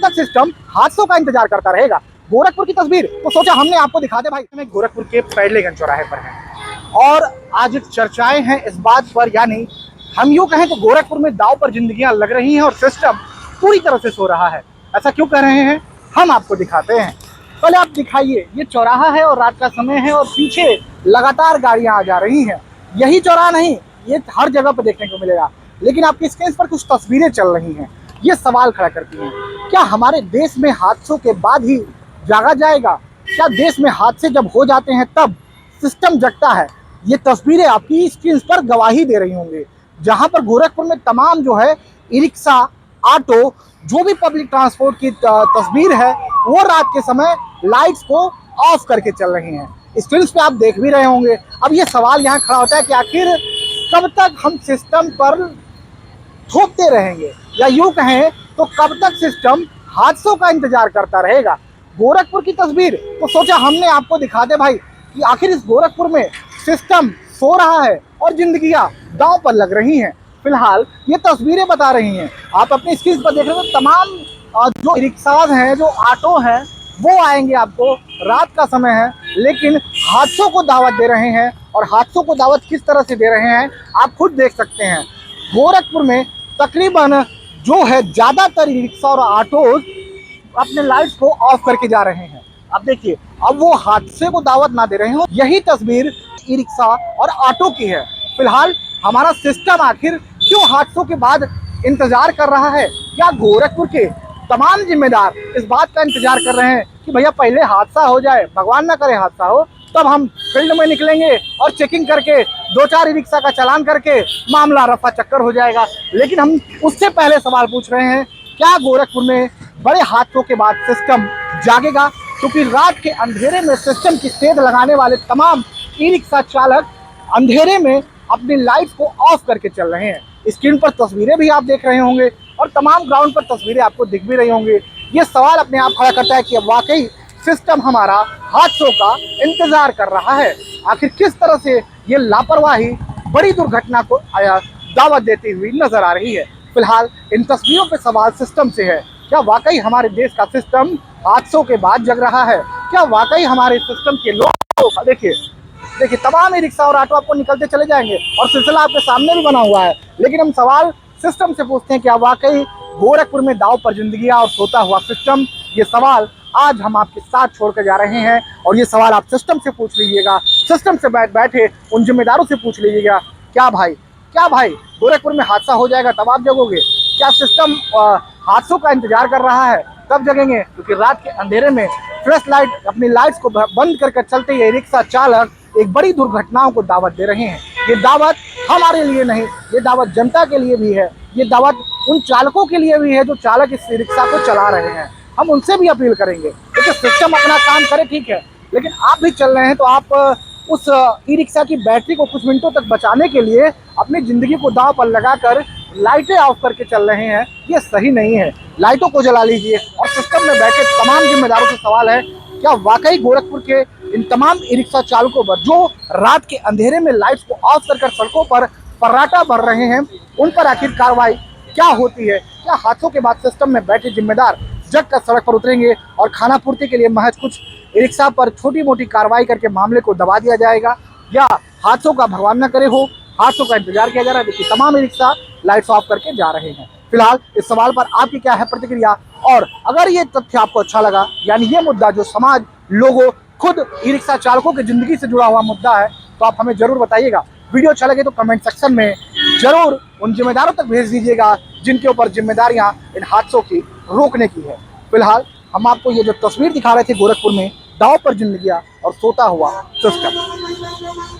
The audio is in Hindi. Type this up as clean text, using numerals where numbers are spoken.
तक सिस्टम हादसों का इंतजार करता रहेगा। गोरखपुर की तस्वीर तो सोचा हमने आपको दिखा दे भाई। हमें गोरखपुर के पैडलेगंज चौराहे पर है और आज चर्चाएं हैं इस बात पर, यानी हम यूं कहें तो गोरखपुर में दांव पर जिंदगियां लग रही हैं और सिस्टम पूरी तरह से सो रहा है। ऐसा क्यों कर रहे हैं हम आपको दिखाते हैं। पहले आप दिखाइए, ये चौराहा है और रात का समय है और पीछे लगातार गाड़ियां आ जा रही हैं। यही चौराहा नहीं, ये हर जगह पर देखने को मिलेगा, लेकिन आपकी स्क्रीन पर कुछ तस्वीरें चल रही हैं। ये सवाल खड़ा करती हैं, क्या हमारे देश में हादसों के बाद ही जागा जाएगा? क्या देश में हादसे जब हो जाते हैं तब सिस्टम जगता है? ये तस्वीरें आपकी स्क्रीन पर गवाही दे रही होंगी, जहां पर गोरखपुर में तमाम जो है ई रिक्शा, ऑटो, जो भी पब्लिक ट्रांसपोर्ट की तस्वीर है वो रात के समय लाइट्स को ऑफ करके चल रही हैं। स्क्रीन पे आप देख भी रहे होंगे। अब ये सवाल यहाँ खड़ा होता है कि आखिर कब तक हम सिस्टम पर थोपते रहेंगे, या यूं कहें तो कब तक सिस्टम हादसों का इंतजार करता रहेगा। गोरखपुर की तस्वीर तो सोचा हमने आपको दिखा दे भाई कि आखिर इस गोरखपुर में सिस्टम सो रहा है और जिंदगियां दांव पर लग रही हैं। फिलहाल ये तस्वीरें बता रही हैं, आप अपनी स्क्रीन पर देख रहे हो तमाम जो रिक्शाज हैं, जो ऑटो हैं, वो आएंगे आपको। रात का समय है लेकिन हादसों को दावत दे रहे हैं, और हादसों को दावत किस तरह से दे रहे हैं आप खुद देख सकते हैं। गोरखपुर में तकरीबन जो है ज़्यादातर रिक्शा और ऑटो अपने लाइट्स को ऑफ करके जा रहे हैं। अब देखिए, अब वो हादसे को दावत ना दे रहे हो। यही तस्वीर ई रिक्शा और ऑटो की है। फिलहाल हमारा सिस्टम आखिर क्यों हादसों के बाद इंतजार कर रहा है? क्या गोरखपुर के तमाम जिम्मेदार इस बात का इंतजार कर रहे हैं कि भैया पहले हादसा हो जाए, भगवान ना करे हादसा हो, तब हम फील्ड में निकलेंगे और चेकिंग करके 2-4 रिक्शा का चालान करके मामला रफा चक्कर हो जाएगा। लेकिन हम उससे पहले सवाल पूछ रहे हैं, क्या गोरखपुर में बड़े हादसों के बाद सिस्टम जागेगा? क्योंकि रात के अंधेरे में सिस्टम की सेध लगाने वाले तमाम ई रिक्शा चालक अंधेरे में अपनी लाइट्स को ऑफ करके चल रहे हैं। स्क्रीन पर तस्वीरें भी आप देख रहे होंगे और तमाम ग्राउंड पर तस्वीरें आपको दिख भी रही होंगी। ये सवाल अपने आप खड़ा करता है कि वाकई सिस्टम हमारा हादसों का इंतजार कर रहा है। आखिर किस तरह से ये लापरवाही बड़ी दुर्घटना को दावत देती हुई नजर आ रही है। फिलहाल इन तस्वीरों पे सवाल सिस्टम से है, क्या वाकई हमारे देश का सिस्टम हादसों के बाद जग रहा है? क्या वाकई हमारे सिस्टम के लोग देखिए तमाम ई रिक्शा और ऑटो आपको निकलते चले जाएंगे और सिलसिला आपके सामने भी बना हुआ है। लेकिन हम सवाल सिस्टम से पूछते हैं, क्या वाकई गोरखपुर में दांव पर जिंदगियां और सोता हुआ सिस्टम? ये सवाल आज हम आपके साथ छोड़कर जा रहे हैं और ये सवाल आप सिस्टम से पूछ लीजिएगा, सिस्टम से बैठे उन जिम्मेदारों से पूछ लीजिएगा। क्या भाई गोरखपुर में हादसा हो जाएगा तब आप जगोगे? क्या सिस्टम हादसों का इंतजार कर रहा है तब जगेंगे? क्योंकि रात के अंधेरे में फ्लैश लाइट अपनी लाइट्स को बंद करके चलते ये रिक्शा चालक एक बड़ी दुर्घटनाओं को दावत दे रहे हैं। ये दावत हमारे लिए नहीं, ये दावत जनता के लिए भी है, ये दावत उन चालकों के लिए भी है जो चालक इस रिक्शा को चला रहे हैं। हम उनसे भी अपील करेंगे क्योंकि सिस्टम अपना काम करे, ठीक है, लेकिन आप भी चल रहे हैं तो आप उस ई रिक्शा की बैटरी को कुछ मिनटों तक बचाने के लिए अपनी ज़िंदगी को दांव पर लगाकर लाइटें ऑफ करके चल रहे हैं। ये सही नहीं है। लाइटों को जला लीजिए। और सिस्टम में बैठे तमाम जिम्मेदारों से सवाल है, क्या वाकई गोरखपुर के इन तमाम ई रिक्शा चालकों पर जो रात के अंधेरे में लाइट्स को ऑफ कर सड़कों पर फर्राटा भर रहे हैं, उन पर आखिर कार्रवाई क्या होती है? क्या हादसों के बाद सिस्टम में बैठे जिम्मेदार जग कर सड़क पर उतरेंगे और खाना पूर्ति के लिए महज कुछ ई रिक्शा पर छोटी मोटी कार्रवाई करके मामले को दबा दिया जाएगा, या हादसों का भगवान न करे हो, हादसों का इंतजार किया जा रहा है? देखिए तमाम ई रिक्शा लाइट्स ऑफ करके जा रहे हैं। फिलहाल इस सवाल पर आपकी क्या है प्रतिक्रिया? और अगर ये तथ्य आपको अच्छा लगा, यानी ये मुद्दा जो समाज, लोगों, खुद ई रिक्शा चालकों की जिंदगी से जुड़ा हुआ मुद्दा है, तो आप हमें जरूर बताइएगा। वीडियो अच्छा लगे तो कमेंट सेक्शन में जरूर उन जिम्मेदारों तक भेज दीजिएगा जिनके ऊपर जिम्मेदारियां इन हादसों की रोकने की है। फिलहाल हम आपको ये जो तस्वीर दिखा रहे थे गोरखपुर में दांव पर जिंदगियां और सोता हुआ सिस्टम।